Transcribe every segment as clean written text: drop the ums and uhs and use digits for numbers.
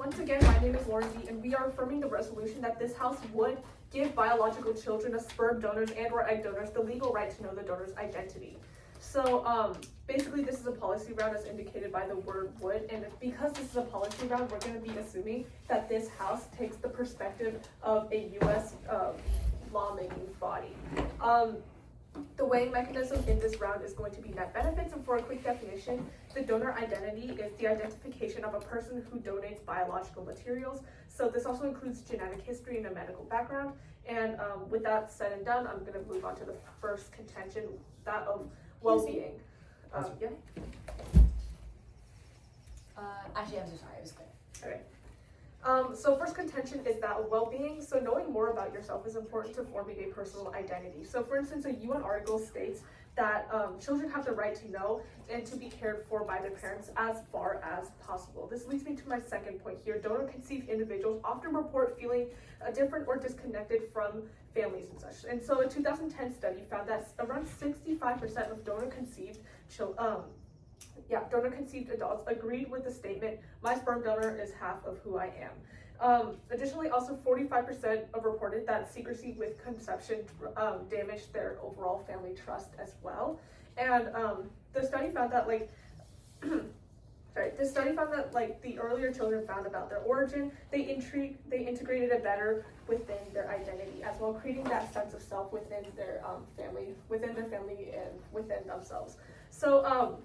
Once again, my name is Lauren B, and we are affirming the resolution that this House would give biological children of sperm donors and or egg donors the legal right to know the donor's identity. So basically this is a policy round as indicated by the word would, and because this is a policy round, we're going to be assuming that this House takes the perspective of a U.S. Lawmaking body. The weighing mechanism in this round is going to be net benefits, and for a quick definition, the donor identity is the identification of a person who donates biological materials. So this also includes genetic history and a medical background. And with that said and done, I'm going to move on to the first contention, that of well-being. Yeah? Actually, I'm so sorry, it was clear. Okay. So first contention is that of well-being. So knowing more about yourself is important to forming a personal identity. So for instance, a UN article states that children have the right to know and to be cared for by their parents as far as possible. This leads me to my second point here. Donor-conceived individuals often report feeling different or disconnected from families and such. And so a 2010 study found that around 65% of donor-conceived adults agreed with the statement, "My sperm donor is half of who I am." Additionally, also 45% have reported that secrecy with conception damaged their overall family trust as well. And the study found that the earlier children found about their origin, they integrated it better within their identity as well, creating that sense of self within their family and within themselves. So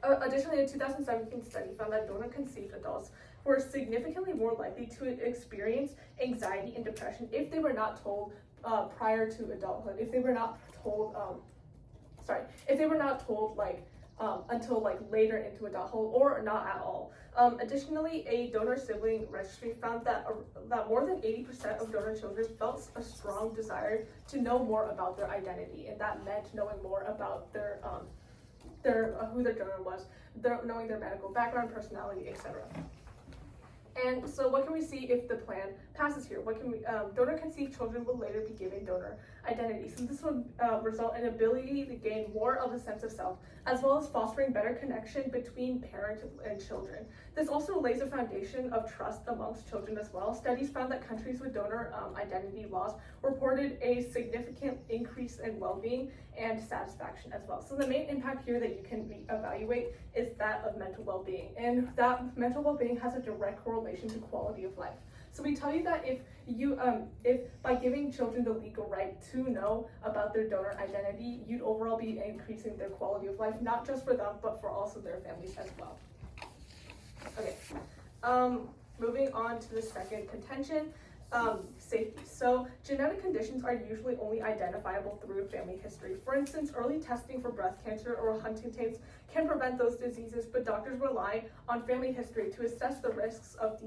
additionally, a 2017 study found that donor-conceived adults were significantly more likely to experience anxiety and depression if they were not told prior to adulthood. If they were not told, until later into adulthood, or not at all. Additionally, a donor sibling registry found that more than 80% of donor children felt a strong desire to know more about their identity, and that meant knowing more about their who their donor was, knowing their medical background, personality, etc. And so what can we see if the plan passes here? What can we, donor-conceived children will later be given donor identity. So this will result in ability to gain more of a sense of self, as well as fostering better connection between parent and children. This also lays a foundation of trust amongst children as well. Studies found that countries with donor identity laws reported a significant increase in well-being and satisfaction as well. So the main impact here that you can evaluate is that of mental well-being, and that mental well-being has a direct correlation to quality of life. So we tell you that if by giving children the legal right to know about their donor identity, you'd overall be increasing their quality of life, not just for them, but for also their families as well. Okay, moving on to the second contention, safety. So genetic conditions are usually only identifiable through family history. For instance, early testing for breast cancer or Huntington's can prevent those diseases, but doctors rely on family history to assess the risks of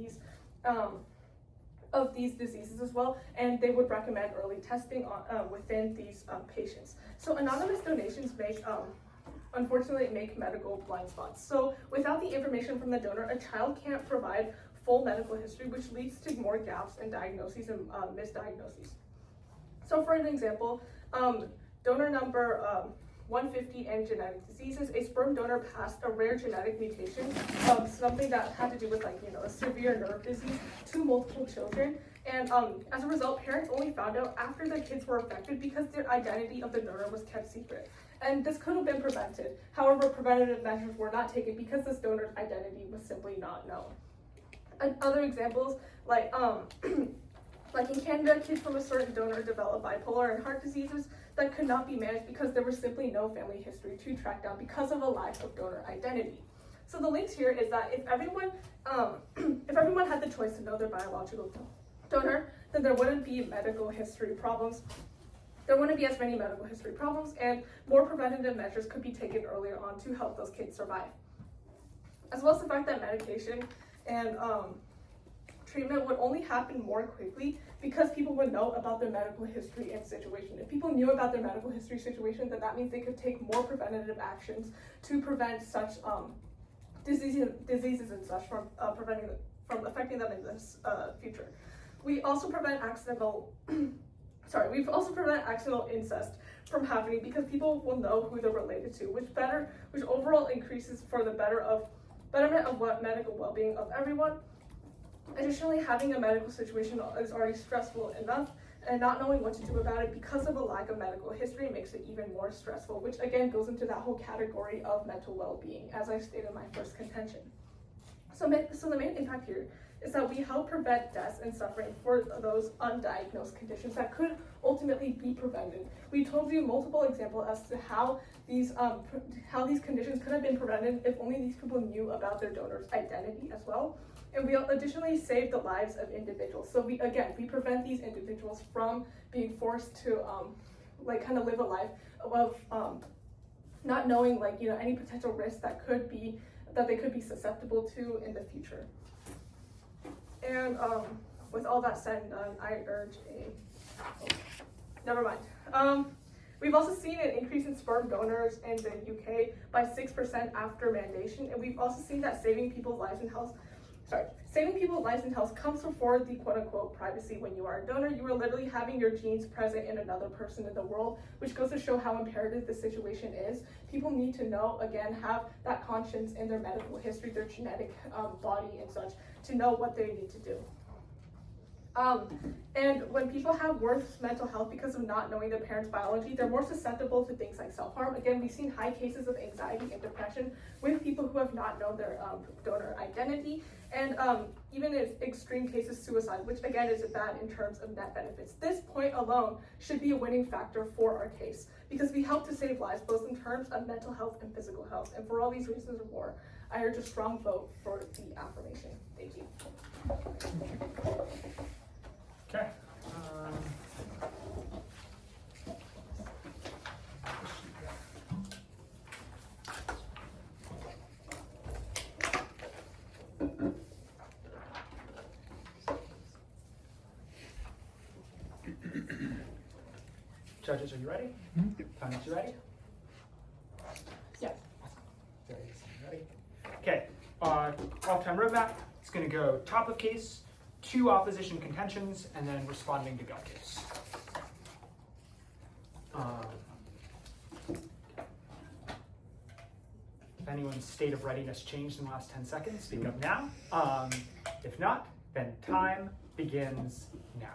these diseases as well, and they would recommend early testing within these patients. So anonymous donations unfortunately make medical blind spots. So without the information from the donor, a child can't provide full medical history, which leads to more gaps in diagnoses and misdiagnoses. So for an example, donor number 150 and genetic diseases, a sperm donor passed a rare genetic mutation of something that had to do with a severe nerve disease to multiple children. And as a result, parents only found out after their kids were affected because their identity of the donor was kept secret. And this could have been prevented. However, preventative measures were not taken because this donor's identity was simply not known. And other examples, like in Canada, kids from a certain donor developed bipolar and heart diseases that could not be managed because there was simply no family history to track down because of a lack of donor identity. So the links here is that if everyone had the choice to know their biological donor, then there wouldn't be medical history problems. There wouldn't be as many medical history problems, and more preventative measures could be taken earlier on to help those kids survive. As well as the fact that medication and treatment would only happen more quickly because people would know about their medical history and situation. If people knew about their medical history situation, then that means they could take more preventative actions to prevent such diseases and such from affecting them in this future. We also prevent accidental incest from happening because people will know who they're related to, which overall increases for the betterment of what medical well-being of everyone. Additionally, having a medical situation is already stressful enough, and not knowing what to do about it because of a lack of medical history makes it even more stressful, which again goes into that whole category of mental well-being, as I stated in my first contention. So the main impact here is that we help prevent deaths and suffering for those undiagnosed conditions that could ultimately be prevented. We told you multiple examples as to how these conditions could have been prevented if only these people knew about their donor's identity as well. And we additionally save the lives of individuals. So we prevent these individuals from being forced to kind of live a life of not knowing any potential risks that they could be susceptible to in the future. And with all that said and done, I urge never mind. We've also seen an increase in sperm donors in the UK by 6% after mandation, and we've also seen that saving people's lives and health comes before the quote-unquote privacy. When you are a donor, you are literally having your genes present in another person in the world, which goes to show how imperative the situation is. People need to know, again, have that conscience in their medical history, their genetic body and such, to know what they need to do. And when people have worse mental health because of not knowing their parents' biology, they're more susceptible to things like self-harm. Again, we've seen high cases of anxiety and depression with people who have not known their donor identity, and even in extreme cases, suicide, which again is bad in terms of net benefits. This point alone should be a winning factor for our case, because we help to save lives both in terms of mental health and physical health. And for all these reasons and more, I urge a strong vote for the affirmation. Thank you. Okay. Judges, are you ready? Thomas, you ready? Yeah. There he is. Ready? Okay. Off-time roadmap. It's going to go top of case, 2 opposition contentions, and then responding to gut case. If anyone's state of readiness changed in the last 10 seconds, speak up now. If not, then time begins now.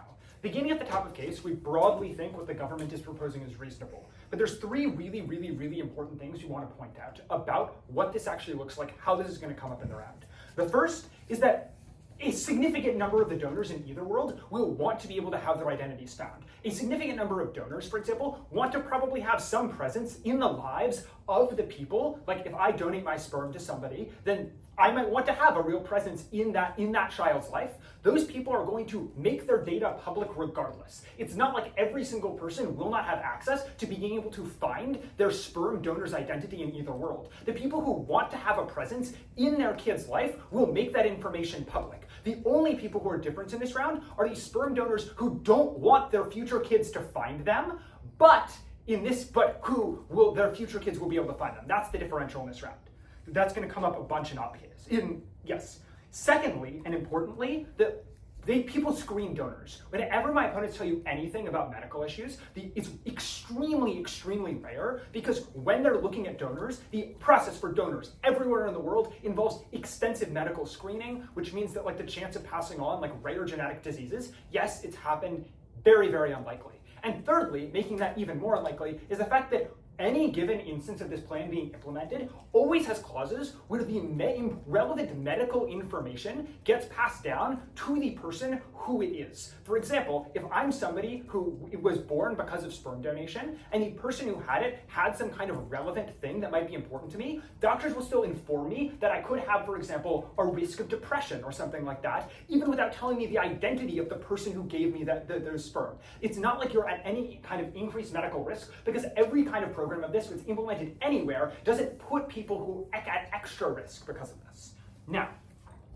Beginning at the top of case, we broadly think what the government is proposing is reasonable. But there's 3 really important things you want to point out about what this actually looks like, how this is going to come up in the round. The first is that a significant number of the donors in either world will want to be able to have their identities found. A significant number of donors, for example, want to probably have some presence in the lives of the people. Like if I donate my sperm to somebody, then I might want to have a real presence in that child's life. Those people are going to make their data public regardless. It's not like every single person will not have access to being able to find their sperm donor's identity in either world. The people who want to have a presence in their kid's life will make that information public. The only people who are different in this round are these sperm donors who don't want their future kids to find them, but their future kids will be able to find them. That's the differential in this round. That's going to come up a bunch in op cases. Yes. Secondly, and importantly, people screen donors. Whenever my opponents tell you anything about medical issues, it's extremely rare, because when they're looking at donors, the process for donors everywhere in the world involves extensive medical screening, which means that the chance of passing on rare genetic diseases, yes, it's happened, very unlikely. And thirdly, making that even more unlikely, is the fact that any given instance of this plan being implemented always has clauses where the relevant medical information gets passed down to the person who it is. For example, if I'm somebody who was born because of sperm donation, and the person who had it had some kind of relevant thing that might be important to me, doctors will still inform me that I could have, for example, a risk of depression or something like that, even without telling me the identity of the person who gave me the sperm. It's not like you're at any kind of increased medical risk, because every kind of program of this, if it's implemented anywhere, doesn't put people who at extra risk because of this. Now,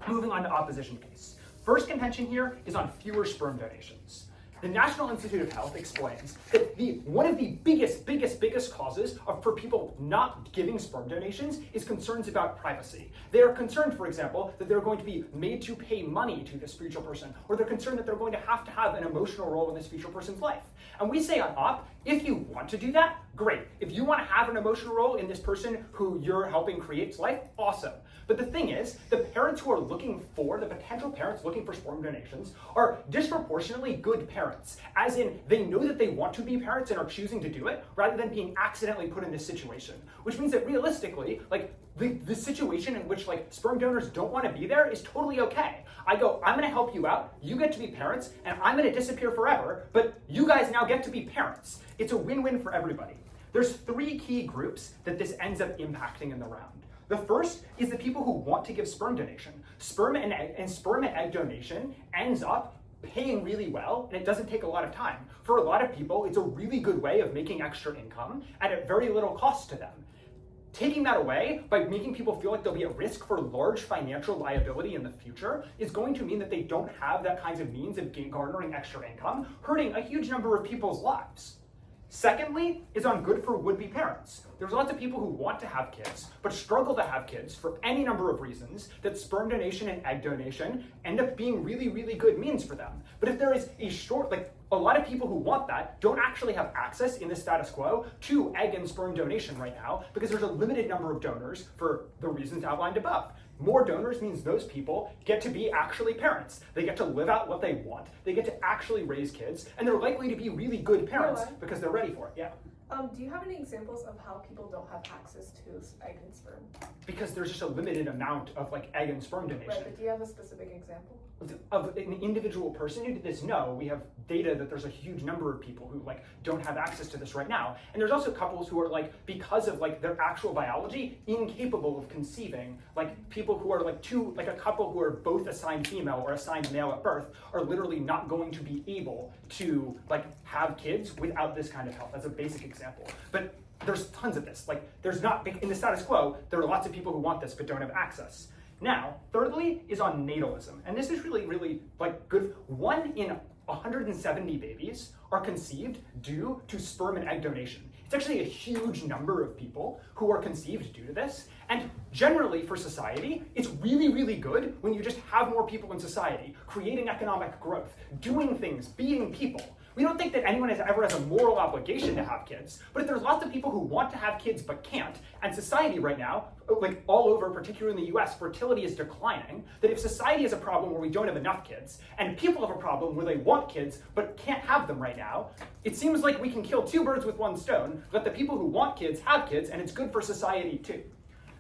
moving on to opposition case. First contention here is on fewer sperm donations. the National Institute of Health explains that one of the biggest causes for people not giving sperm donations is concerns about privacy. They are concerned, for example, that they're going to be made to pay money to this future person, or they're concerned that they're going to have an emotional role in this future person's life. And we say on OP, if you want to do that, great. If you want to have an emotional role in this person who you're helping create's life, awesome. But the thing is, the parents who are the potential parents looking for sperm donations are disproportionately good parents, as in they know that they want to be parents and are choosing to do it, rather than being accidentally put in this situation. Which means that realistically, the situation in which sperm donors don't want to be there is totally okay. I'm gonna help you out, you get to be parents, and I'm gonna disappear forever, but you guys now get to be parents. It's a win-win for everybody. There's 3 key groups that this ends up impacting in the round. The first is the people who want to give sperm donation. Sperm and egg donation ends up paying really well, and it doesn't take a lot of time. For a lot of people, it's a really good way of making extra income at very little cost to them. Taking that away by making people feel like they'll be at risk for large financial liability in the future is going to mean that they don't have that kinds of means of garnering extra income, hurting a huge number of people's lives. Secondly, is on good for would-be parents. There's lots of people who want to have kids, but struggle to have kids for any number of reasons that sperm donation and egg donation end up being really good means for them. But if there is a lot of people who want that don't actually have access in the status quo to egg and sperm donation right now because there's a limited number of donors for the reasons outlined above. More donors means those people get to be actually parents. They get to live out what they want. They get to actually raise kids, and they're likely to be really good parents because they're ready for it. Yeah. Do you have any examples of how people don't have access to egg and sperm? Because there's just a limited amount of egg and sperm donation. Right, but do you have a specific example? Of an individual person who did this? No, we have data that there's a huge number of people who don't have access to this right now. And there's also couples who are because of their actual biology, incapable of conceiving. People who are a couple who are both assigned female or assigned male at birth are literally not going to be able to have kids without this kind of help. That's a basic example. But there's tons of this. There's not, in the status quo, there are lots of people who want this but don't have access. Now, thirdly is on natalism. And this is really good. 1 in 170 babies are conceived due to sperm and egg donation. It's actually a huge number of people who are conceived due to this. And generally for society, it's really good when you just have more people in society, creating economic growth, doing things, being people. We don't think that anyone ever has a moral obligation to have kids, but if there's lots of people who want to have kids but can't, and society right now, all over, particularly in the US, fertility is declining, that if society has a problem where we don't have enough kids, and people have a problem where they want kids but can't have them right now, it seems like we can kill 2 birds with 1 stone, let the people who want kids have kids, and it's good for society too.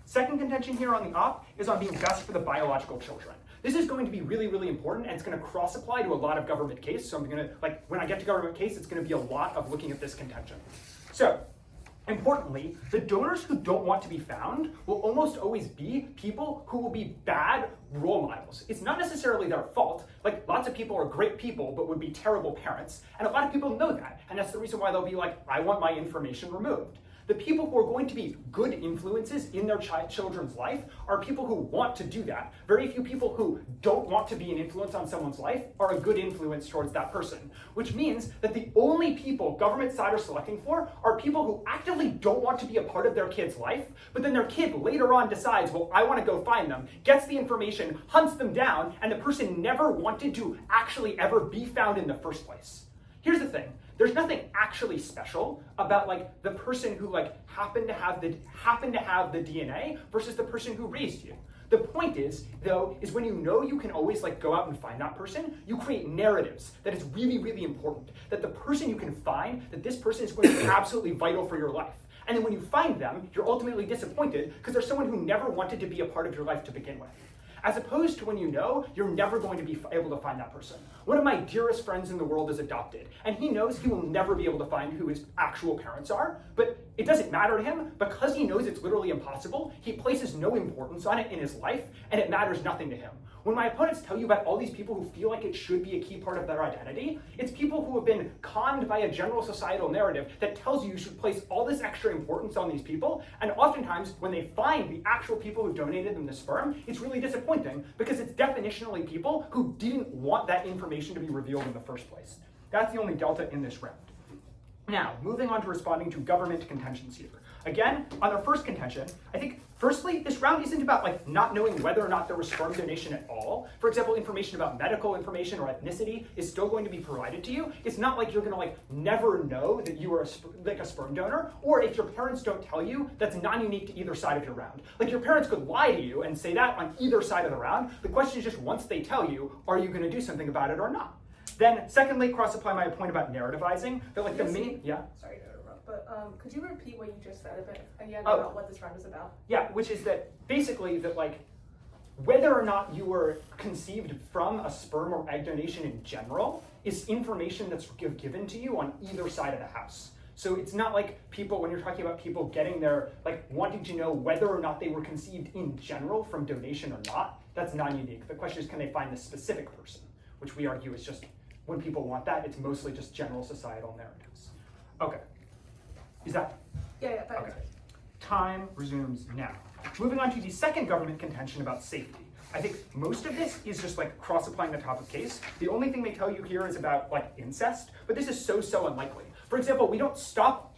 Second contention here on the op is on being best for the biological children. This is going to be really important, and it's going to cross-apply to a lot of government case. So I'm going to, when I get to government case, it's going to be a lot of looking at this contention. So, importantly, the donors who don't want to be found will almost always be people who will be bad role models. It's not necessarily their fault. Lots of people are great people, but would be terrible parents. And a lot of people know that. And that's the reason why they'll be I want my information removed. The people who are going to be good influences in their children's life are people who want to do that. Very few people who don't want to be an influence on someone's life are a good influence towards that person, which means that the only people government side are selecting for are people who actively don't want to be a part of their kid's life, but then their kid later on decides, well, I want to go find them, gets the information, hunts them down, and the person never wanted to actually ever be found in the first place. Here's the thing. There's nothing actually special about the person who happened to have the DNA versus the person who raised you. The point is, though, is when you know you can always go out and find that person, you create narratives that is really important. That the person you can find, that this person is going to be absolutely vital for your life. And then when you find them, you're ultimately disappointed because there's someone who never wanted to be a part of your life to begin with. As opposed to when you know you're never going to be able to find that person. One of my dearest friends in the world is adopted, and he knows he will never be able to find who his actual parents are, but it doesn't matter to him because he knows it's literally impossible. He places no importance on it in his life, and it matters nothing to him. When my opponents tell you about all these people who feel like it should be a key part of their identity, it's people who have been conned by a general societal narrative that tells you should place all this extra importance on these people, and oftentimes when they find the actual people who donated them the sperm, it's really disappointing because it's definitionally people who didn't want that information to be revealed in the first place. That's the only delta in this round. Now, moving on to responding to government contentions here. Again, on our first contention, I think, firstly, this round isn't about like not knowing whether or not there was sperm donation at all. For example, information about medical information or ethnicity is still going to be provided to you. It's not like you're gonna like never know that you are a sperm donor, or if your parents don't tell you, that's non-unique to either side of your round. Like your parents could lie to you and say that on either side of the round. The question is just once they tell you, are you gonna do something about it or not? Then, secondly, cross-apply my point about narrativizing, that like the main, yeah? Sorry to interrupt, but could you repeat what you just said about what this round is about? Yeah, which is that basically that like whether or not you were conceived from a sperm or egg donation in general is information that's given to you on either side of the house. So it's not like people, when you're talking about people getting their, like wanting to know whether or not they were conceived in general from donation or not, that's non-unique. The question is, can they find the specific person, which we argue is just, when people want that, it's mostly just general societal narratives. Okay, is that? Yeah, that okay. Time resumes now. Moving on to the second government contention about safety. I think most of this is just like cross-applying the top of case. The only thing they tell you here is about like incest, but this is so unlikely. For example, we don't stop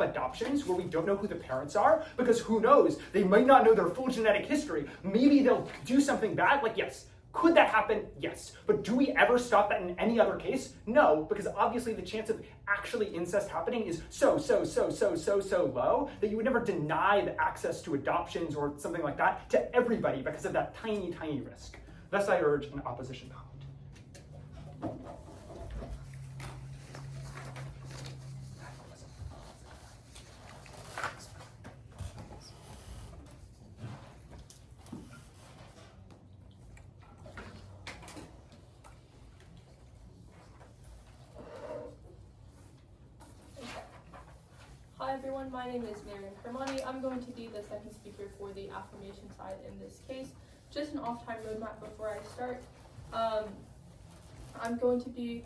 adoptions where we don't know who the parents are, because who knows, they might not know their full genetic history. Maybe they'll do something bad, like yes. Could that happen? Yes. But do we ever stop that in any other case? No, because obviously the chance of actually incest happening is so low that you would never deny the access to adoptions or something like that to everybody because of that tiny risk. Thus I urge an opposition comment. Hi everyone, my name is Marian Kermani. I'm going to be the second speaker for the affirmation side in this case. Just an off-time roadmap before I start. I'm going to be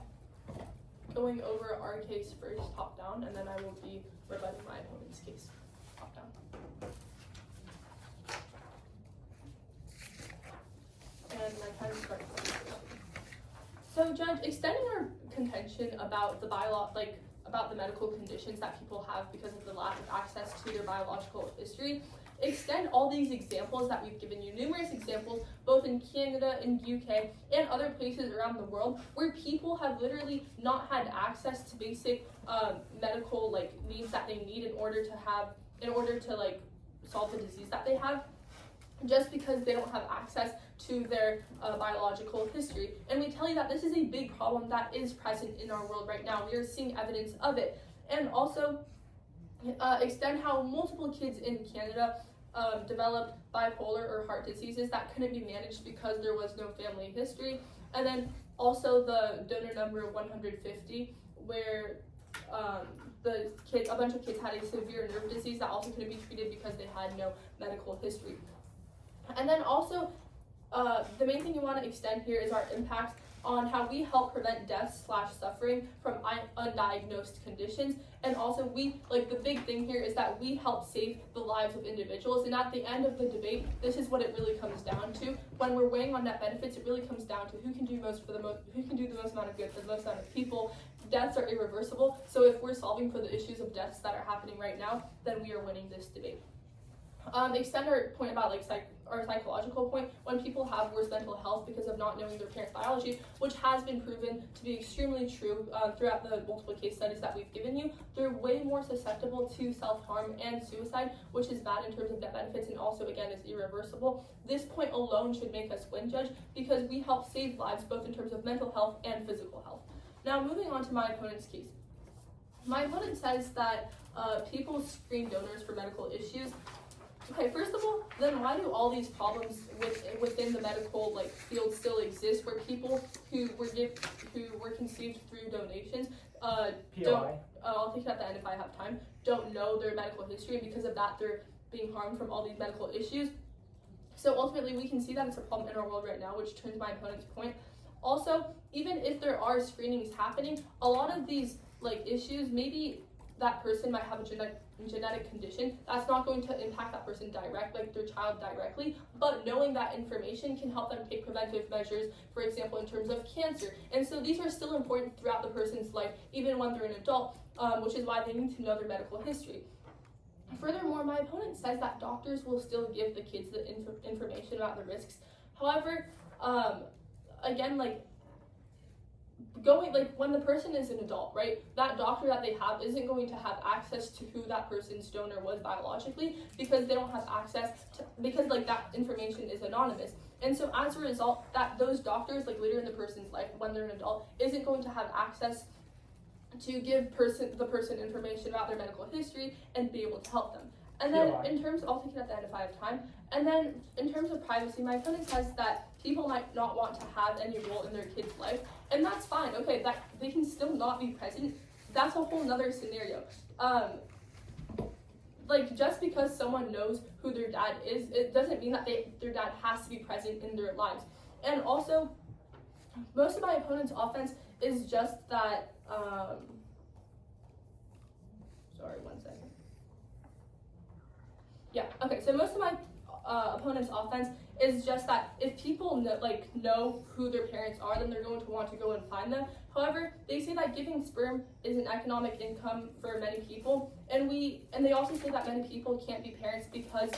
going over our case first, top down, and then I will be rebutting my opponent's case, top down. And my time starts. So, Judge, extending our contention about the about the medical conditions that people have because of the lack of access to their biological history, extend all these examples that we've given you, numerous examples, both in Canada, in UK, and other places around the world, where people have literally not had access to basic medical needs that they need in order to solve the disease that they have, just because they don't have access to their biological history. And we tell you that this is a big problem that is present in our world right now. We are seeing evidence of it. And also extend how multiple kids in Canada developed bipolar or heart diseases that couldn't be managed because there was no family history. And then also the donor number 150, where a bunch of kids had a severe nerve disease that also couldn't be treated because they had no medical history. And then also, the main thing you want to extend here is our impact on how we help prevent death/suffering from undiagnosed conditions. And also the big thing here is that we help save the lives of individuals. And at the end of the debate, this is what it really comes down to. When we're weighing on net benefits, it really comes down to who can do the most amount of good for the most amount of people. Deaths are irreversible. So if we're solving for the issues of deaths that are happening right now, then we are winning this debate. Extend our point about our psychological point, when people have worse mental health because of not knowing their parents' biology, which has been proven to be extremely true throughout the multiple case studies that we've given you, they're way more susceptible to self-harm and suicide, which is bad in terms of net benefits and also, again, is irreversible. This point alone should make us win, Judge, because we help save lives both in terms of mental health and physical health. Now, moving on to my opponent's case. My opponent says that people screen donors for medical issues. Okay, first of all, then why do all these problems within the medical field still exist, where people who were conceived through donations don't? I'll take it at the end if I have time. Don't know their medical history, and because of that, they're being harmed from all these medical issues. So ultimately, we can see that it's a problem in our world right now, which turns my opponent's point. Also, even if there are screenings happening, a lot of these issues, maybe that person might have a genetic condition, that's not going to impact that person their child directly, but knowing that information can help them take preventive measures, for example, in terms of cancer. And so these are still important throughout the person's life, even when they're an adult, which is why they need to know their medical history. Furthermore, my opponent says that doctors will still give the kids the information about the risks. However, again, when the person is an adult, right, that doctor that they have isn't going to have access to who that person's donor was biologically, because they don't have access to, because that information is anonymous. And so as a result, that those doctors later in the person's life, when they're an adult, isn't going to have access to give the person information about their medical history and be able to help them. And then in terms, I'll take it at the end if I have time. And then in terms of privacy, my opponent says that people might not want to have any role in their kid's life, and that's fine. Okay, that they can still not be present. That's a whole nother scenario. Just because someone knows who their dad is, it doesn't mean that their dad has to be present in their lives. And also, most of my opponent's offense is just that. Sorry, 1 second. Yeah, okay, so most of my opponent's offense is just that if people know who their parents are, then they're going to want to go and find them. However, they say that giving sperm is an economic income for many people, and they also say that many people can't be parents because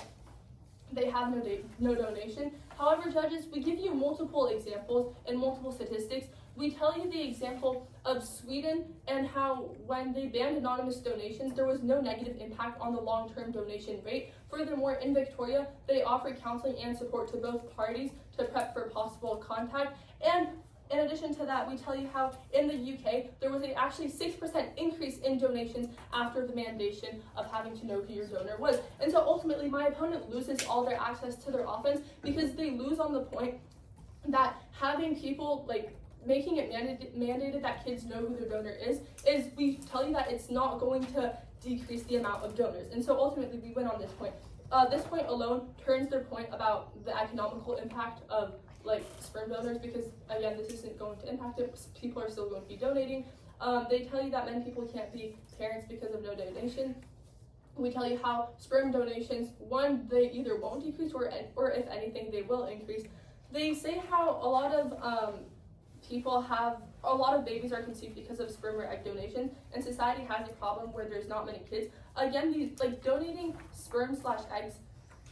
they have no donation. However, judges, we give you multiple examples and multiple statistics. We tell you the example of Sweden and how when they banned anonymous donations, there was no negative impact on the long-term donation rate. Furthermore, in Victoria, they offer counseling and support to both parties to prep for possible contact. And in addition to that, we tell you how in the UK, there was actually 6% increase in donations after the mandation of having to know who your donor was. And so ultimately, my opponent loses all their access to their offense because they lose on the point that having people making it mandated that kids know who their donor is we tell you that it's not going to decrease the amount of donors. And so ultimately we win on this point. This point alone turns their point about the economical impact of sperm donors, because again, this isn't going to impact it. People are still going to be donating. They tell you that many people can't be parents because of no donation. We tell you how sperm donations, one, they either won't decrease or if anything, they will increase. They say how a lot of babies are conceived because of sperm or egg donation, and society has a problem where there's not many kids. Again, these donating sperm/eggs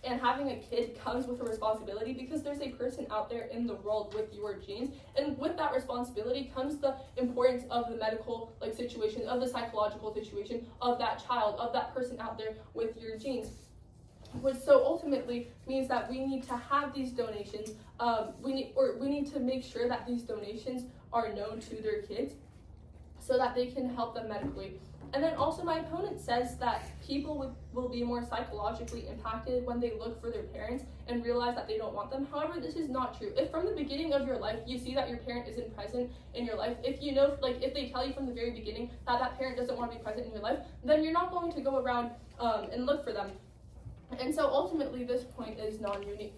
and having a kid comes with a responsibility, because there's a person out there in the world with your genes, and with that responsibility comes the importance of the medical situation, of the psychological situation of that child, of that person out there with your genes. Which so ultimately means that we need to have these donations. We need to make sure that these donations are known to their kids so that they can help them medically. And then also my opponent says that people will be more psychologically impacted when they look for their parents and realize that they don't want them. However, this is not true. If from the beginning of your life you see that your parent isn't present in your life, if you know, if they tell you from the very beginning that that parent doesn't want to be present in your life, then you're not going to go around and look for them. And so ultimately this point is non-unique.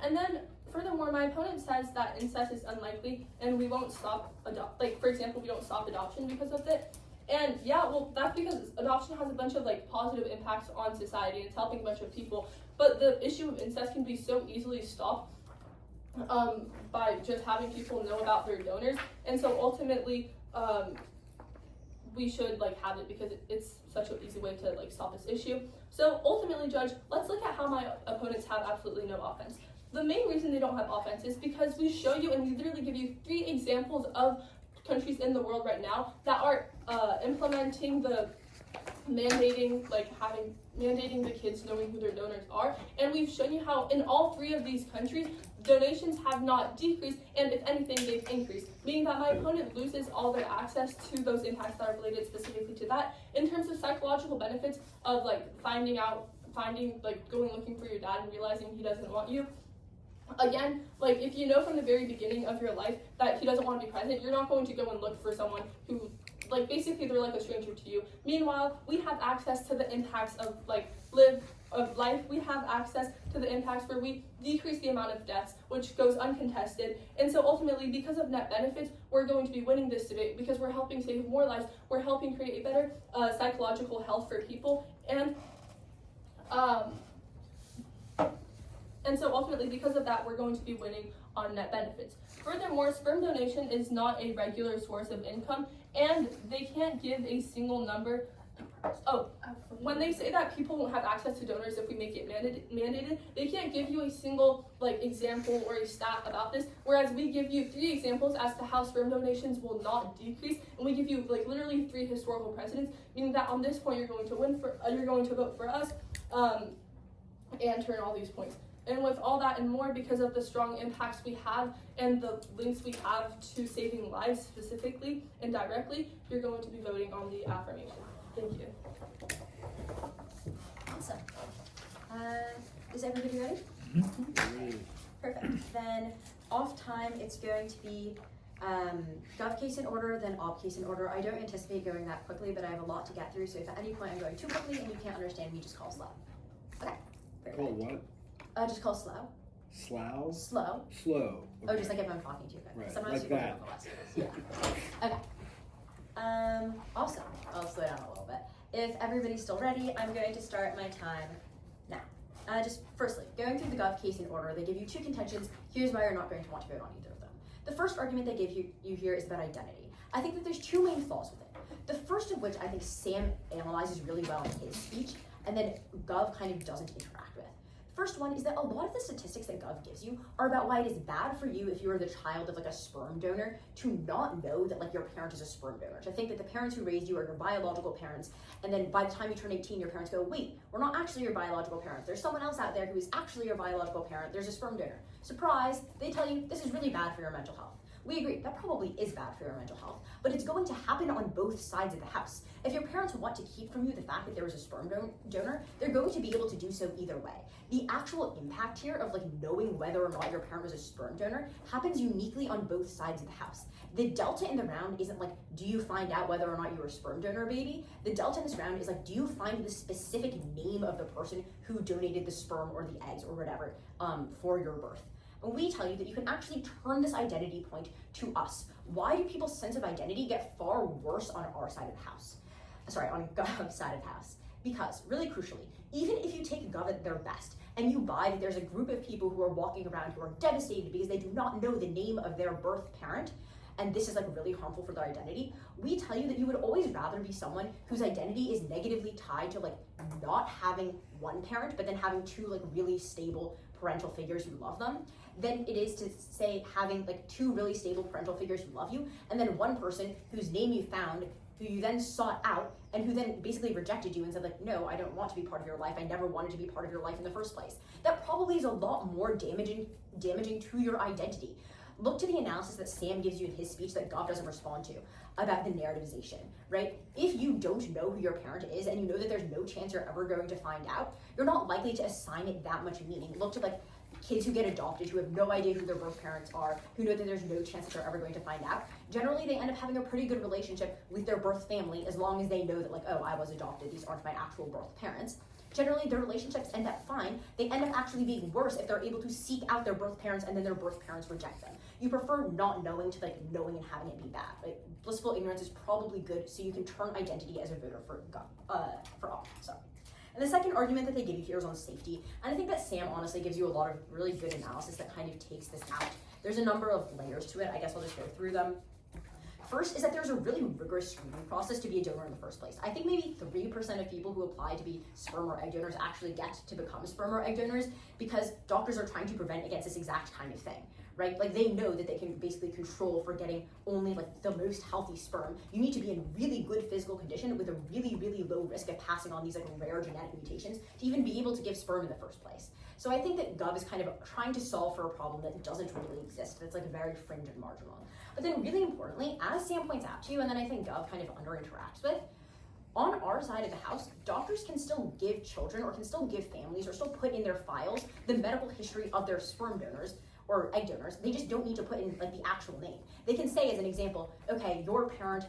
And then furthermore, my opponent says that incest is unlikely and we won't stop for example, we don't stop adoption because of it. And yeah, well, that's because adoption has a bunch of positive impacts on society and it's helping a bunch of people. But the issue of incest can be so easily stopped by just having people know about their donors. And so ultimately, we should have it because it's such an easy way to stop this issue. So ultimately, Judge, let's look at how my opponents have absolutely no offense. The main reason they don't have offense is because we show you and we literally give you 3 examples of countries in the world right now that are implementing the mandating the kids knowing who their donors are, and we've shown you how in all 3 of these countries donations have not decreased, and if anything they've increased, meaning that my opponent loses all their access to those impacts that are related specifically to that. In terms of psychological benefits of going looking for your dad and realizing he doesn't want you, again, if you know from the very beginning of your life that he doesn't want to be present, you're not going to go and look for someone who, basically they're a stranger to you. Meanwhile, we have access to the impacts of live of life, we have access to the impacts where we decrease the amount of deaths, which goes uncontested. And so ultimately, because of net benefits, we're going to be winning this debate because we're helping save more lives, we're helping create a better psychological health for people, and so ultimately, because of that, we're going to be winning on net benefits. Furthermore, sperm donation is not a regular source of income, and they can't give a single number. When they say that people won't have access to donors if we make it mandated, they can't give you a single example or a stat about this, whereas we give you 3 examples as to how sperm donations will not decrease, and we give you literally 3 historical precedents, meaning that on this point you're going to vote for us and turn all these points. And with all that and more, because of the strong impacts we have and the links we have to saving lives specifically and directly, you're going to be voting on the affirmation. Thank you. Awesome. Is everybody ready? Perfect. Then off time, it's going to be gov case in order, then op case in order. I don't anticipate going that quickly, but I have a lot to get through, so if at any point I'm going too quickly and you can't understand me, just call slow. Okay. Perfect. Call what? Just call slow. Slow? Slow. Slow. Okay. Oh, just like if I'm talking too quick. Right, Sometimes like people that. don't know lessons. Yeah. Okay. Awesome. I'll slow down a little bit. If everybody's still ready, I'm going to start my time now. Just firstly, going through the gov case in order, they give you 2 contentions. Here's why you're not going to want to vote on either of them. The first argument they give you here is about identity. I think that there's 2 main flaws with it. The first of which I think Sam analyzes really well in his speech, and then gov kind of doesn't interact with. First one is that a lot of the statistics that Gov gives you are about why it is bad for you if you are the child of a sperm donor to not know that your parent is a sperm donor. To think that the parents who raised you are your biological parents, and then by the time you turn 18, your parents go, wait, we're not actually your biological parents. There's someone else out there who is actually your biological parent. There's a sperm donor. Surprise, they tell you this is really bad for your mental health. We agree, that probably is bad for your mental health, but it's going to happen on both sides of the house. If your parents want to keep from you the fact that there was a sperm donor, they're going to be able to do so either way. The actual impact here of knowing whether or not your parent was a sperm donor happens uniquely on both sides of the house. The delta in the round isn't do you find out whether or not you were a sperm donor, baby? The delta in this round is do you find the specific name of the person who donated the sperm or the eggs or whatever for your birth? And we tell you that you can actually turn this identity point to us. Why do people's sense of identity get far worse on our side of the house? Sorry, on Gov's side of the house. Because, really crucially, even if you take Gov at their best and you buy that there's a group of people who are walking around who are devastated because they do not know the name of their birth parent, and this is really harmful for their identity, we tell you that you would always rather be someone whose identity is negatively tied to not having one parent, but then having 2 really stable parental figures who love them, than it is to say having 2 really stable parental figures who love you, and then one person whose name you found, who you then sought out, and who then basically rejected you and said no, I don't want to be part of your life. I never wanted to be part of your life in the first place. That probably is a lot more damaging to your identity. Look to the analysis that Sam gives you in his speech that Gov doesn't respond to about the narrativization, right? If you don't know who your parent is and you know that there's no chance you're ever going to find out, you're not likely to assign it that much meaning. Look to kids who get adopted, who have no idea who their birth parents are, who know that there's no chance that they're ever going to find out. Generally, they end up having a pretty good relationship with their birth family as long as they know that oh, I was adopted, these aren't my actual birth parents. Generally, their relationships end up fine. They end up actually being worse if they're able to seek out their birth parents and then their birth parents reject them. You prefer not knowing to knowing and having it be bad. Blissful ignorance is probably good, so you can turn identity as a voter for all. Sorry. And the second argument that they give you here is on safety, and I think that Sam honestly gives you a lot of really good analysis that kind of takes this out. There's a number of layers to it. I guess I'll just go through them. First is that there's a really rigorous screening process to be a donor in the first place. I think maybe 3% of people who apply to be sperm or egg donors actually get to become sperm or egg donors because doctors are trying to prevent against this exact kind of thing, right? They know that they can basically control for getting only the most healthy sperm. You need to be in really good physical condition with a really, really low risk of passing on these rare genetic mutations to even be able to give sperm in the first place. So I think that Gov is kind of trying to solve for a problem that doesn't really exist, that's very fringe and marginal. But then really importantly, as Sam points out to you, and then I think Gov kind of under-interacts with, on our side of the house, doctors can still give children or can still give families or still put in their files the medical history of their sperm donors or egg donors. They just don't need to put in the actual name. They can say as an example, okay, your parent,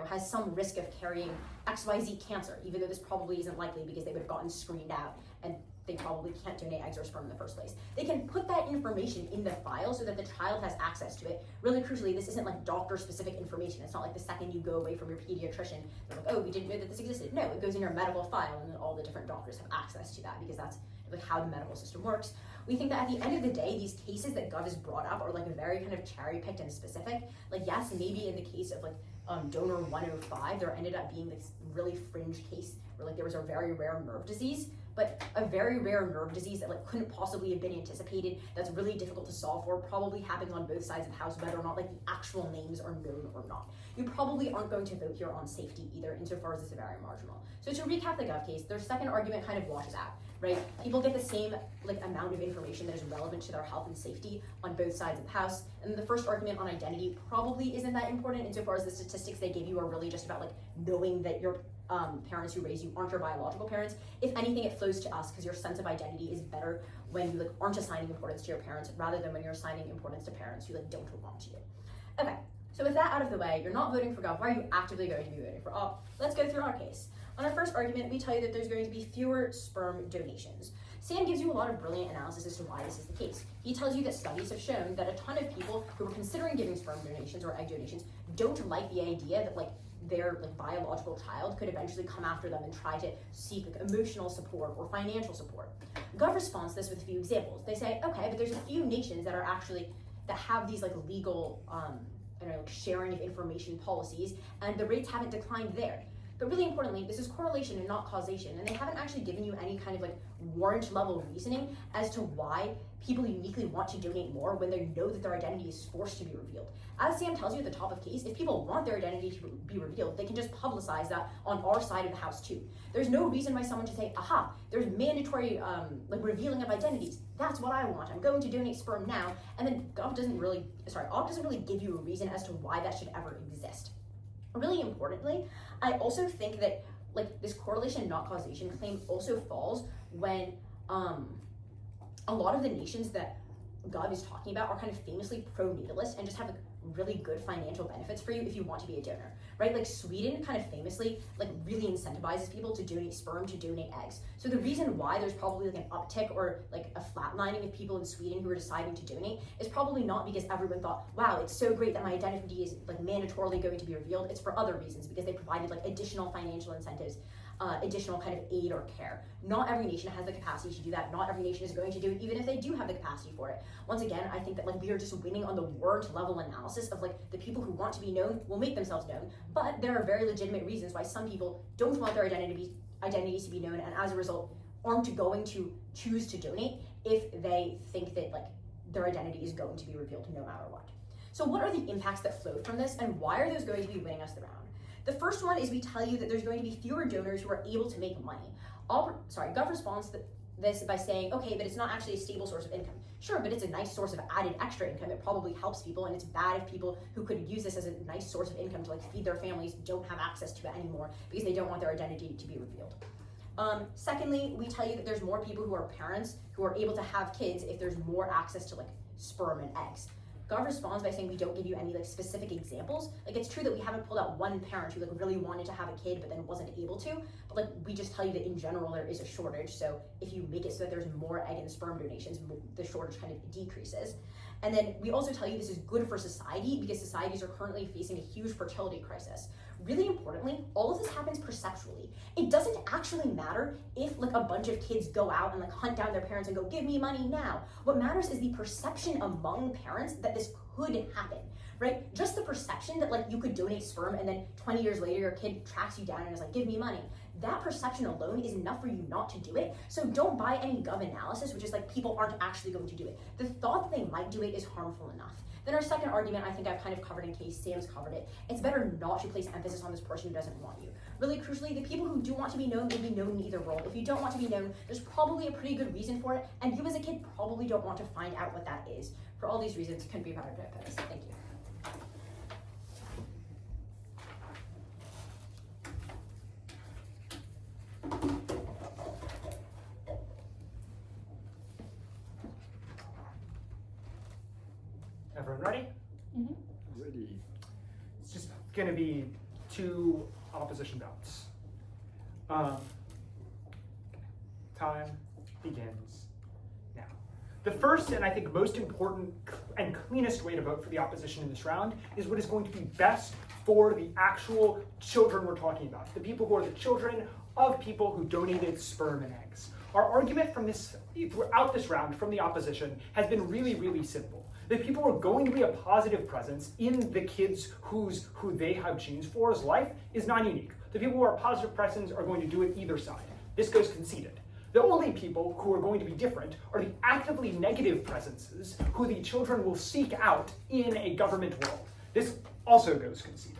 has some risk of carrying XYZ cancer, even though this probably isn't likely because they would have gotten screened out and they probably can't donate eggs or sperm in the first place. They can put that information in the file so that the child has access to it. Really crucially, this isn't like doctor-specific information. It's not like the second you go away from your pediatrician, they're like, oh, we didn't know that this existed. No, it goes in your medical file, and then all the different doctors have access to that because that's like how the medical system works. We think that at the end of the day, these cases that Gov has brought up are like very kind of cherry-picked and specific. Like, yes, maybe in the case of like donor 105, there ended up being this really fringe case where like there was a very rare nerve disease, but a very rare nerve disease that like couldn't possibly have been anticipated, that's really difficult to solve for, probably happens on both sides of the house, whether or not like the actual names are known or not. You probably aren't going to vote here on safety either, insofar as it's very marginal. So to recap the Gov case, their second argument kind of washes out, right? People get the same like amount of information that is relevant to their health and safety on both sides of the house. And then the first argument on identity probably isn't that important, insofar as the statistics they give you are really just about like knowing that your parents who raise you aren't your biological parents. If anything, it flows to us because your sense of identity is better when you like aren't assigning importance to your parents rather than when you're assigning importance to parents who like don't belong to you. Okay, so with that out of the way, you're not voting for Gov. Why are you actively going to be voting for Op? Let's go through our case. On our first argument, we tell you that there's going to be fewer sperm donations. Sam gives you a lot of brilliant analysis as to why this is the case. He tells you that studies have shown that a ton of people who are considering giving sperm donations or egg donations don't like the idea that like their like biological child could eventually come after them and try to seek like emotional support or financial support. Gov responds to this with a few examples. They say, okay, but there's a few nations that are actually that have these like legal like sharing of information policies, and the rates haven't declined there. But really importantly, this is correlation and not causation, and they haven't actually given you any kind of like warrant level reasoning as to why people uniquely want to donate more when they know that their identity is forced to be revealed. As Sam tells you at the top of case, if people want their identity to be revealed, they can just publicize that on our side of the house too. There's no reason why someone should say, aha, there's mandatory like revealing of identities. That's what I want. I'm going to donate sperm now. And then Op doesn't really give you a reason as to why that should ever exist. Really importantly, I also think that like this correlation not causation claim also falls when a lot of the nations that Gov is talking about are kind of famously pro-natalist and just have like really good financial benefits for you if you want to be a donor, right? Like Sweden kind of famously like really incentivizes people to donate sperm, to donate eggs. So the reason why there's probably like an uptick or like a flatlining of people in Sweden who are deciding to donate is probably not because everyone thought, wow, it's so great that my identity is like mandatorily going to be revealed. It's for other reasons, because they provided like additional financial incentives, additional kind of aid or care. Not every nation has the capacity to do that. Not every nation is going to do it, even if they do have the capacity for it. Once again, I think that like we are just winning on the warrant level analysis of like the people who want to be known will make themselves known, but there are very legitimate reasons why some people don't want their identities to be known, and as a result aren't going to choose to donate if they think that like their identity is going to be revealed no matter what. So what are the impacts that flow from this, and why are those going to be winning us the round? The first one is we tell you that there's going to be fewer donors who are able to make money. Gov responds to this by saying, okay, but it's not actually a stable source of income. Sure, but it's a nice source of added extra income. It probably helps people, and it's bad if people who could use this as a nice source of income to like feed their families don't have access to it anymore because they don't want their identity to be revealed. Secondly, we tell you that there's more people who are parents who are able to have kids if there's more access to like sperm and eggs. Gov responds by saying we don't give you any like specific examples. Like it's true that we haven't pulled out one parent who like really wanted to have a kid but then wasn't able to, but like we just tell you that in general there is a shortage. So if you make it so that there's more egg and sperm donations, the shortage kind of decreases. And then we also tell you this is good for society because societies are currently facing a huge fertility crisis. Really importantly, all of this happens perceptually. It doesn't actually matter if like a bunch of kids go out and like hunt down their parents and go, give me money now. What matters is the perception among parents that this could happen, right? Just the perception that like you could donate sperm and then 20 years later your kid tracks you down and is like, give me money. That perception alone is enough for you not to do it. So don't buy any Gov analysis, which is like people aren't actually going to do it. The thought that they might do it is harmful enough. Then our second argument, I think I've kind of covered in case Sam's covered it. It's better not to place emphasis on this person who doesn't want you. Really crucially, the people who do want to be known will be known in either role. If you don't want to be known, there's probably a pretty good reason for it, and you as a kid probably don't want to find out what that is. For all these reasons, couldn't be prouder of this. Thank you. Everyone ready? Mm-hmm. Ready. It's just going to be two opposition bouts. Time begins now. The first and I think most important and cleanest way to vote for the opposition in this round is what is going to be best for the actual children we're talking about, the people who are the children of people who donated sperm and eggs. Our argument throughout this round from the opposition has been really, really simple. The people who are going to be a positive presence in the kids who they have genes for's life is not unique. The people who are positive presence are going to do it either side. This goes conceded. The only people who are going to be different are the actively negative presences who the children will seek out in a government world. This also goes conceded.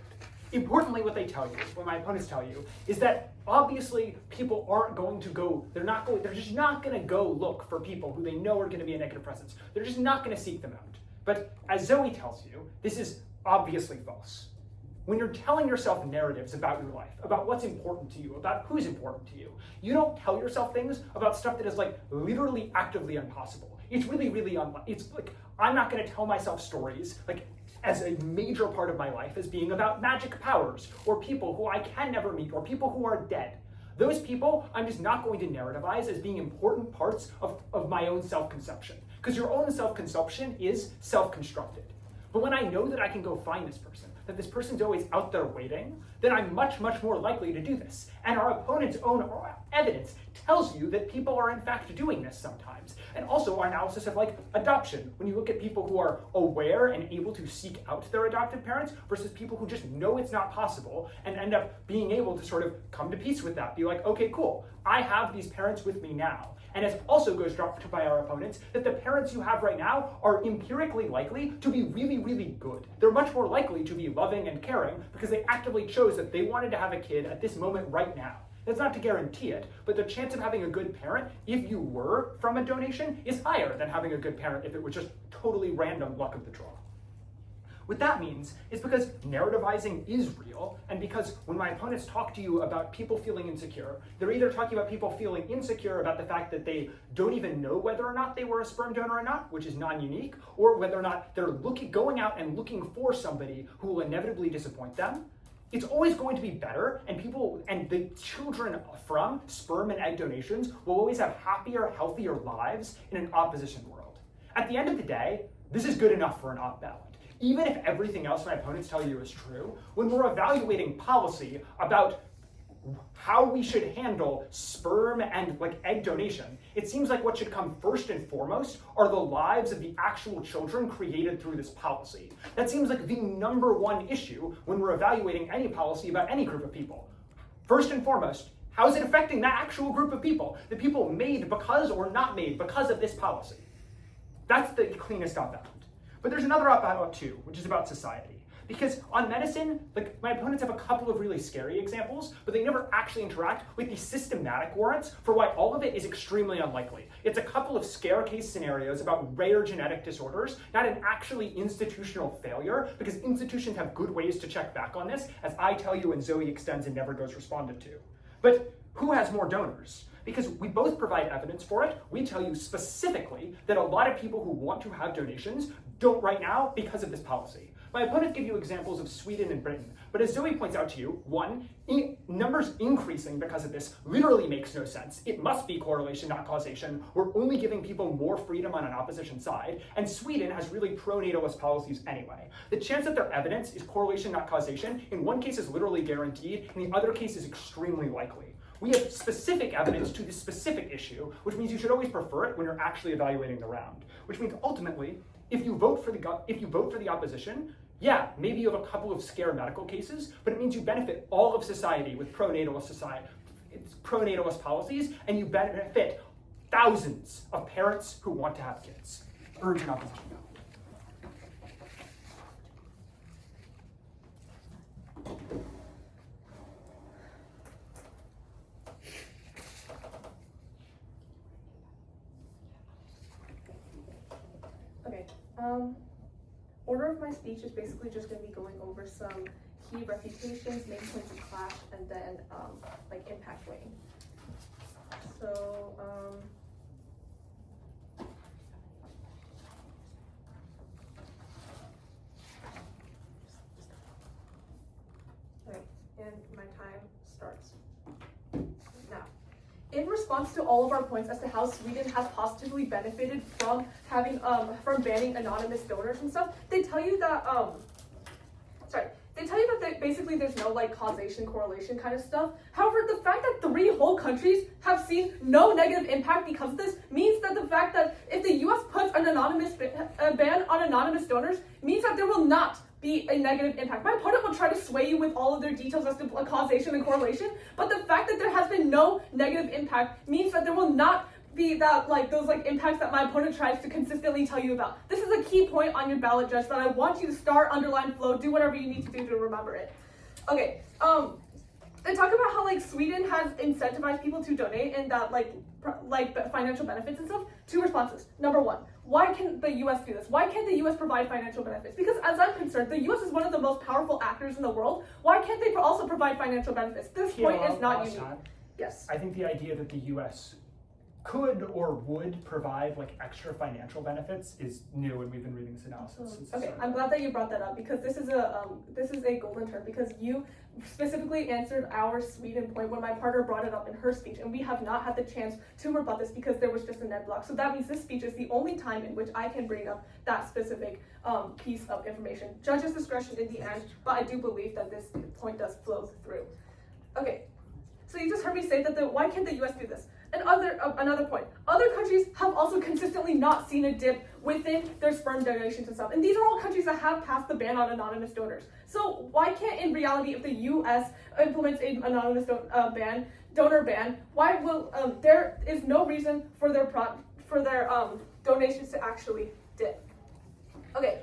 Importantly, what my opponents tell you, is that obviously people aren't going to go, they're just not going to go look for people who they know are going to be a negative presence. They're just not going to seek them out. But as Zoe tells you, this is obviously false. When you're telling yourself narratives about your life, about what's important to you, about who's important to you, you don't tell yourself things about stuff that is like literally actively impossible. It's really, really it's like, I'm not going to tell myself stories like as a major part of my life as being about magic powers or people who I can never meet or people who are dead. Those people, I'm just not going to narrativize as being important parts of my own self-conception, because your own self-conception is self-constructed. But when I know that I can go find this person, that this person's always out there waiting, then I'm much, much more likely to do this. And our opponent's own evidence tells you that people are in fact doing this sometimes. And also our analysis of like adoption, when you look at people who are aware and able to seek out their adoptive parents versus people who just know it's not possible and end up being able to sort of come to peace with that. Be like, okay, cool, I have these parents with me now. And it also goes dropped by our opponents that the parents you have right now are empirically likely to be really, really good. They're much more likely to be loving and caring because they actively chose that they wanted to have a kid at this moment right now. That's not to guarantee it, but the chance of having a good parent, if you were from a donation, is higher than having a good parent if it was just totally random luck of the draw. What that means is because narrativizing is real, and because when my opponents talk to you about people feeling insecure, they're either talking about people feeling insecure about the fact that they don't even know whether or not they were a sperm donor or not, which is non-unique, or whether or not they're going out and looking for somebody who will inevitably disappoint them. It's always going to be better, and the children from sperm and egg donations will always have happier, healthier lives in an opposition world. At the end of the day, this is good enough for an op ballot. Even if everything else my opponents tell you is true, when we're evaluating policy about how we should handle sperm and egg donation, it seems like what should come first and foremost are the lives of the actual children created through this policy. That seems like the number one issue when we're evaluating any policy about any group of people. First and foremost, how is it affecting that actual group of people? The people made because or not made because of this policy. That's the cleanest op ballot. But there's another op ballot too, which is about society. Because on medicine, my opponents have a couple of really scary examples, but they never actually interact with the systematic warrants for why all of it is extremely unlikely. It's a couple of scare case scenarios about rare genetic disorders, not an actually institutional failure, because institutions have good ways to check back on this, as I tell you and Zoe extends and never goes responded to. But who has more donors? Because we both provide evidence for it. We tell you specifically that a lot of people who want to have donations don't right now because of this policy. My opponents give you examples of Sweden and Britain, but as Zoe points out to you, one, numbers increasing because of this literally makes no sense. It must be correlation, not causation. We're only giving people more freedom on an opposition side, and Sweden has really pro-natalist policies anyway. The chance that their evidence is correlation, not causation, in one case is literally guaranteed, in the other case is extremely likely. We have specific evidence to this specific issue, which means you should always prefer it when you're actually evaluating the round. Which means ultimately, if you vote for the opposition, yeah, maybe you have a couple of scare medical cases, but it means you benefit all of society with pro-natalist policies, and you benefit thousands of parents who want to have kids. Urge an opposition no. Order of my speech is basically just going to be going over some key refutations, main points of clash, and then impact weighing. So okay, and my time starts now. in response to all of our points as to how Sweden has positively benefited from having from banning anonymous donors and stuff, they tell you that basically there's no like causation correlation kind of stuff. However, the fact that 3 whole countries have seen no negative impact because of this means that the fact that if the US puts an anonymous ban on anonymous donors means that there will not be a negative impact. My opponent will try to sway you with all of their details as to causation and correlation, but the fact that there has been no negative impact means that there will not be that those impacts that my opponent tries to consistently tell you about. This is a key point on your ballot, Judge, that I want you to star, underline, flow, do whatever you need to do to remember it. Okay, they talk about how Sweden has incentivized people to donate and that financial benefits and stuff. 2 responses. Number 1, why can the US do this? Why can't the US provide financial benefits? Because as I'm concerned, the US is one of the most powerful actors in the world. Why can't they also provide financial benefits? This point is not unique. Yes. I think the idea that the US could or would provide extra financial benefits is new, and we've been reading this analysis since the Okay, start. I'm glad that you brought that up because this is a golden term because you specifically answered our Sweden point when my partner brought it up in her speech, and we have not had the chance to rebut this because there was just a net block. So that means this speech is the only time in which I can bring up that specific piece of information. Judge's discretion in the end, but I do believe that this point does flow through. Okay, so you just heard me say that why can't the US do this? Another point, other countries have also consistently not seen a dip within their sperm donations and stuff. And these are all countries that have passed the ban on anonymous donors. So why can't, in reality, if the US implements an anonymous donor ban, why will there is no reason for their donations to actually dip? Okay.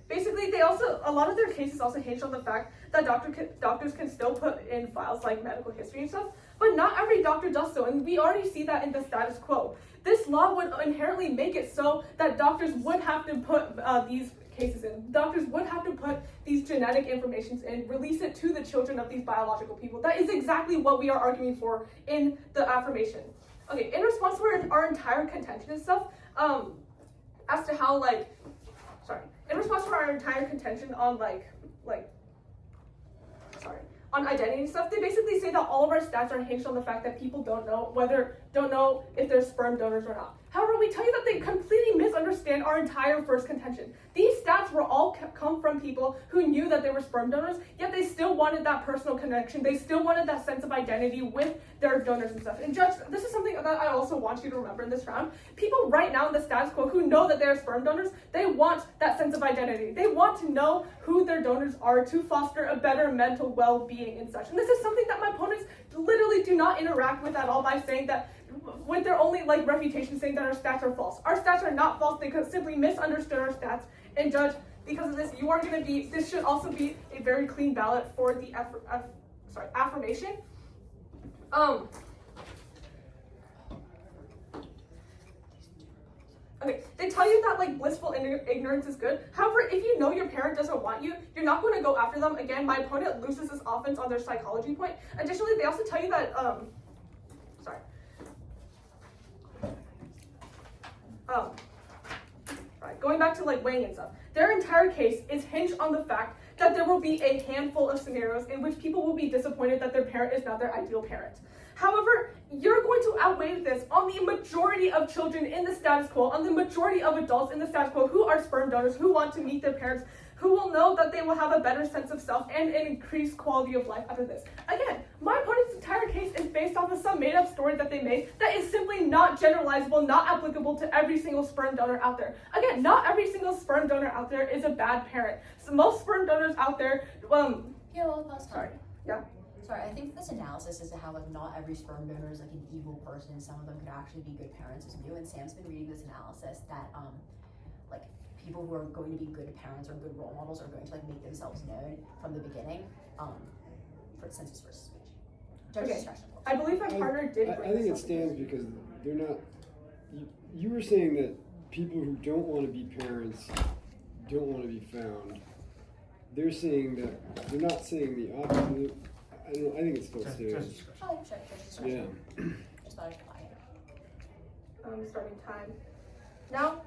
Basically, a lot of their cases also hinge on the fact that doctors can still put in files like medical history and stuff, but not every doctor does so, and we already see that in the status quo. This law would inherently make it so that doctors would have to put these cases in. Doctors would have to put these genetic informations in, release it to the children of these biological people. That is exactly what we are arguing for in the affirmation. Okay, in response to our entire contention and stuff, as to how in response to our entire contention on on identity and stuff, they basically say that all of our stats are hinged on the fact that people don't know if they're sperm donors or not. However, we tell you that they completely misunderstand our entire first contention. These stats were all come from people who knew that they were sperm donors, yet they still wanted that personal connection. They still wanted that sense of identity with their donors and stuff. And Judge, this is something that I also want you to remember in this round. People right now in the status quo who know that they're sperm donors, they want that sense of identity. They want to know who their donors are to foster a better mental well-being and such. And this is something that my opponents literally do not interact with at all by saying that, with their only reputation, saying that our stats are false. Our stats are not false. They could simply misunderstood our stats. And Judge, because of this, you are going to be, this should also be a very clean ballot for the affirmation. Okay, they tell you that blissful ignorance is good. However, if you know your parent doesn't want you, you're not going to go after them. Again, my opponent loses this offense on their psychology point. Additionally, they also tell you that, going back to weighing and stuff, their entire case is hinged on the fact that there will be a handful of scenarios in which people will be disappointed that their parent is not their ideal parent. However, you're going to outweigh this on the majority of children in the status quo, on the majority of adults in the status quo who are sperm donors, who want to meet their parents, who will know that they will have a better sense of self and an increased quality of life after this. Again, my opponent's entire case is based off of some made-up story that they made that is simply not generalizable, not applicable to every single sperm donor out there. Again, not every single sperm donor out there is a bad parent. So most sperm donors out there, Sorry, I think this analysis is how not every sperm donor is an evil person. Some of them could actually be good parents is new, and Sam's been reading this analysis that people who are going to be good parents or good role models are going to make themselves known from the beginning for census versus speech. Judge's discretion. I believe my partner did. I think it stands because they're not. You were saying that people who don't want to be parents don't want to be found. They're saying that they're not saying the opposite. I think it still stands. Oh, sure, Judge's discretion. Yeah. Just thought I should buy it. Starting time. Now,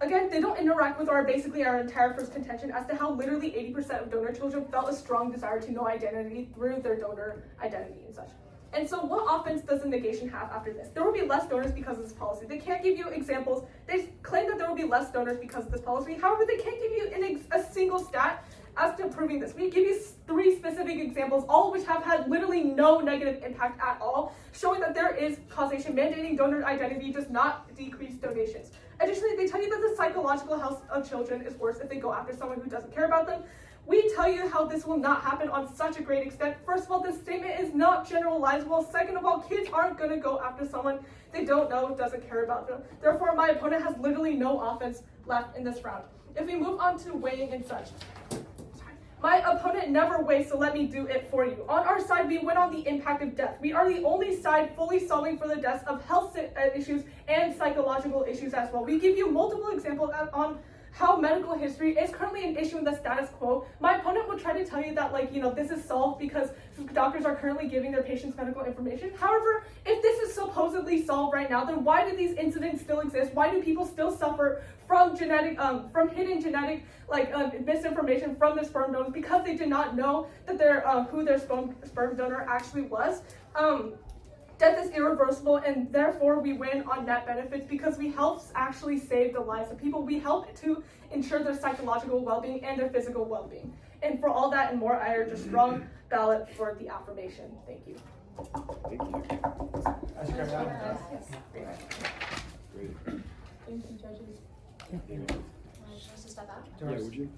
again, they don't interact with our entire first contention as to how literally 80% of donor children felt a strong desire to know identity through their donor identity and such. And so what offense does the negation have after this? There will be less donors because of this policy. They can't give you examples. They claim that there will be less donors because of this policy. However, they can't give you a single stat as to proving this. We give you 3 specific examples, all of which have had literally no negative impact at all, showing that there is causation. Mandating donor identity does not decrease donations. Additionally, they tell you that the psychological health of children is worse if they go after someone who doesn't care about them. We tell you how this will not happen on such a great extent. First of all, this statement is not generalizable. Second of all, kids aren't going to go after someone they don't know, doesn't care about them. Therefore, my opponent has literally no offense left in this round. If we move on to weighing and such, my opponent never weighs, so let me do it for you. On our side, we went on the impact of death. We are the only side fully solving for the deaths of health issues and psychological issues as well. We give you multiple examples on how medical history is currently an issue in the status quo. My opponent would try to tell you that, this is solved because doctors are currently giving their patients medical information. However, if this is supposedly solved right now, then why do these incidents still exist? Why do people still suffer from hidden genetic misinformation from their sperm donors because they did not know that who their sperm donor actually was? Death is irreversible, and therefore we win on net benefits because we help actually save the lives of people. We help to ensure their psychological well-being and their physical well-being. And for all that and more, I urge a strong ballot for the affirmation. Thank you. Thank you. As you go down. Great. Thank you, judges. Just to step out. Yeah, would you?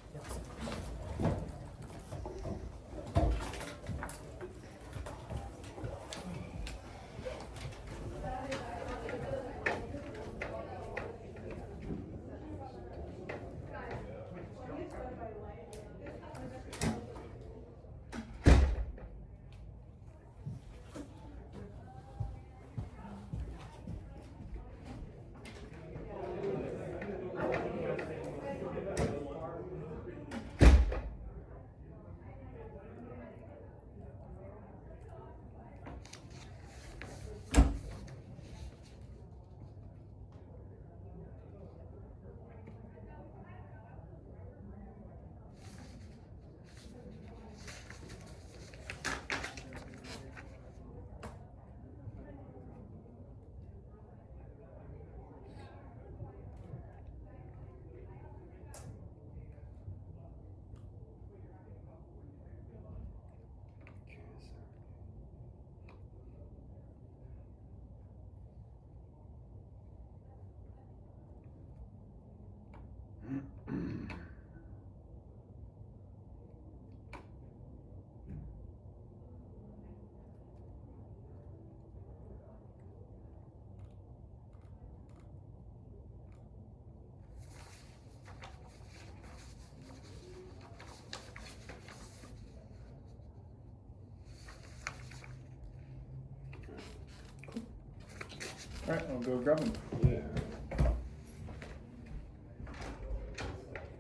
All right, I'll go grab them. Yeah.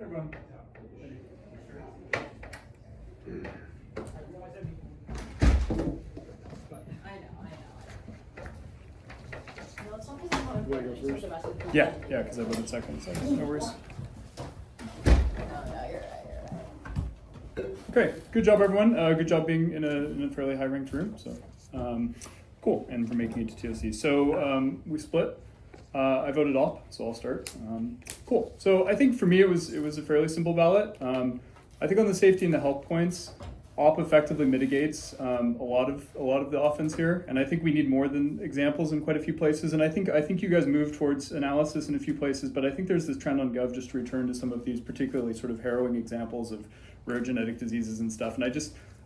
Everyone. You wanna go first? Yeah, because I voted second, so no worries. Okay, good job, everyone. Good job being in a fairly high-ranked room. So, cool, and for making it to TOC. So we split. I voted op, so I'll start. Cool. So I think for me it was a fairly simple ballot. I think on the safety and the health points, op effectively mitigates a lot of the offense here, and I think we need more than examples in quite a few places. And I think you guys moved towards analysis in a few places, but I think there's this trend on Gov just to return to some of these particularly sort of harrowing examples of rare genetic diseases and stuff. And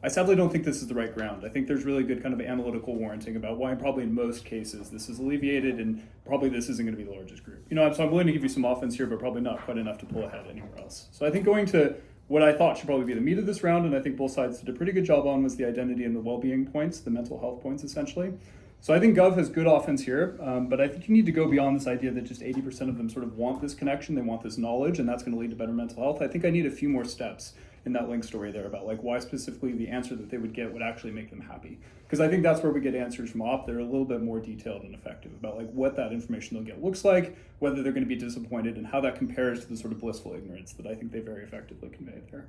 I sadly don't think this is the right ground. I think there's really good kind of analytical warranting about why probably in most cases this is alleviated, and probably this isn't going to be the largest group. So I'm willing to give you some offense here, but probably not quite enough to pull ahead anywhere else. So I think going to what I thought should probably be the meat of this round, and I think both sides did a pretty good job on, was the identity and the well-being points, the mental health points essentially. So I think Gov has good offense here, but I think you need to go beyond this idea that just 80% of them sort of want this connection, they want this knowledge, and that's going to lead to better mental health. I think I need a few more steps in that link story there about why specifically the answer that they would get would actually make them happy. Because I think that's where we get answers from op. They're a little bit more detailed and effective about what that information they'll get looks like, whether they're going to be disappointed, and how that compares to the sort of blissful ignorance that I think they very effectively conveyed there.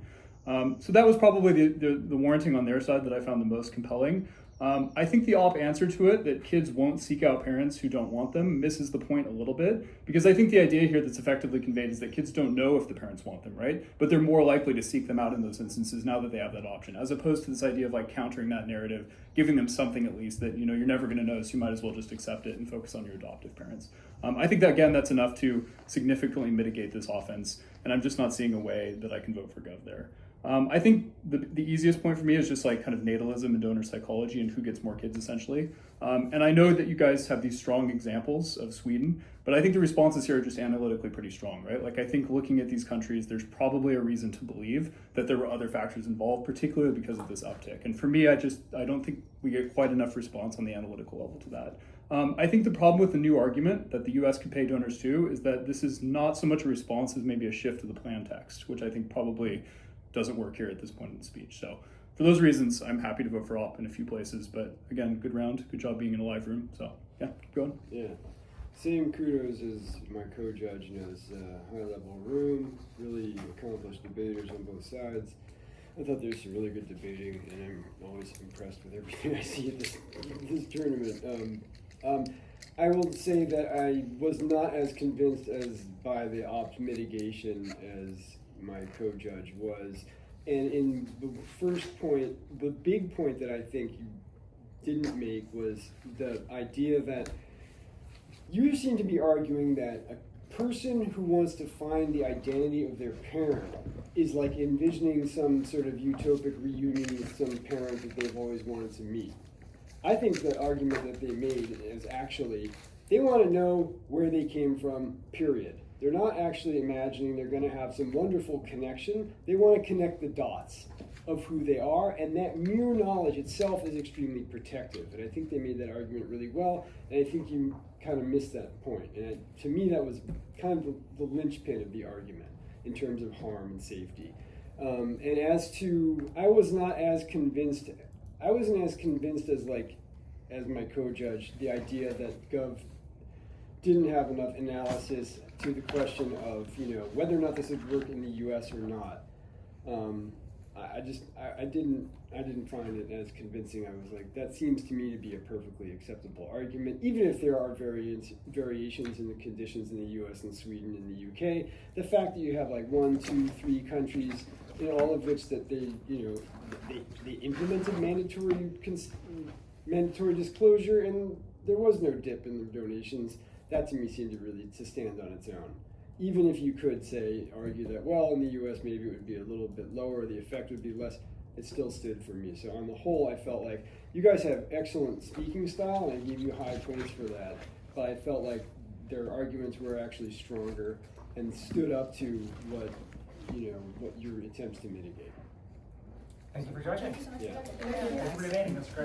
So that was probably the warranting on their side that I found the most compelling. I think the op answer to it, that kids won't seek out parents who don't want them, misses the point a little bit, because I think the idea here that's effectively conveyed is that kids don't know if the parents want them, right? But they're more likely to seek them out in those instances now that they have that option, as opposed to this idea of like countering that narrative, giving them something at least that, you know, you're never going to know, so you might as well just accept it and focus on your adoptive parents. I think that, again, that's enough to significantly mitigate this offense, and I'm just not seeing a way that I can vote for Gov there. I think the easiest point for me is just like kind of natalism and donor psychology and who gets more kids essentially. And I know that you guys have these strong examples of Sweden, but I think the responses here are just analytically pretty strong, right? Like I think looking at these countries, there's probably a reason to believe that there were other factors involved, particularly because of this uptick. And for me, I don't think we get quite enough response on the analytical level to that. I think the problem with the new argument that the US could pay donors too is that this is not so much a response as maybe a shift to the plan text, which I think probably doesn't work here at this point in the speech. So for those reasons, I'm happy to vote for op in a few places, but again, good round, good job being in a live room. So yeah, keep going. Yeah, same kudos as my co-judge. You know, it's a high-level room, really accomplished debaters on both sides. I thought there was some really good debating, and I'm always impressed with everything I see at this tournament. I will say that I was not as convinced as by the opt mitigation as my co-judge was. And in the first point, the big point that I think you didn't make was the idea that you seem to be arguing that a person who wants to find the identity of their parent is like envisioning some sort of utopic reunion with some parent that they've always wanted to meet. I think the argument that they made is actually, they want to know where they came from, period. They're not actually imagining they're going to have some wonderful connection. They want to connect the dots of who they are, and that mere knowledge itself is extremely protective. And I think they made that argument really well, and I think you kind of missed that point. And to me, that was kind of the linchpin of the argument in terms of harm and safety. And as to, I wasn't as convinced as my co-judge, the idea that Gov didn't have enough analysis to the question of, you know, whether or not this would work in the U.S. or not. I didn't find it as convincing. I was like, that seems to me to be a perfectly acceptable argument, even if there are variations in the conditions in the U.S. and Sweden and the U.K. The fact that you have like 1, 2, 3 countries in all of which that they implemented mandatory disclosure, and there was no dip in the donations. That to me seemed to stand on its own. Even if you could argue that, well, in the US maybe it would be a little bit lower, the effect would be less, it still stood for me. So on the whole, I felt like you guys have excellent speaking style, and I give you high praise for that. But I felt like their arguments were actually stronger and stood up to what your attempts to mitigate. Thank you for judging. Thank you so much Yeah. for judging. Thank you for debating. That's great.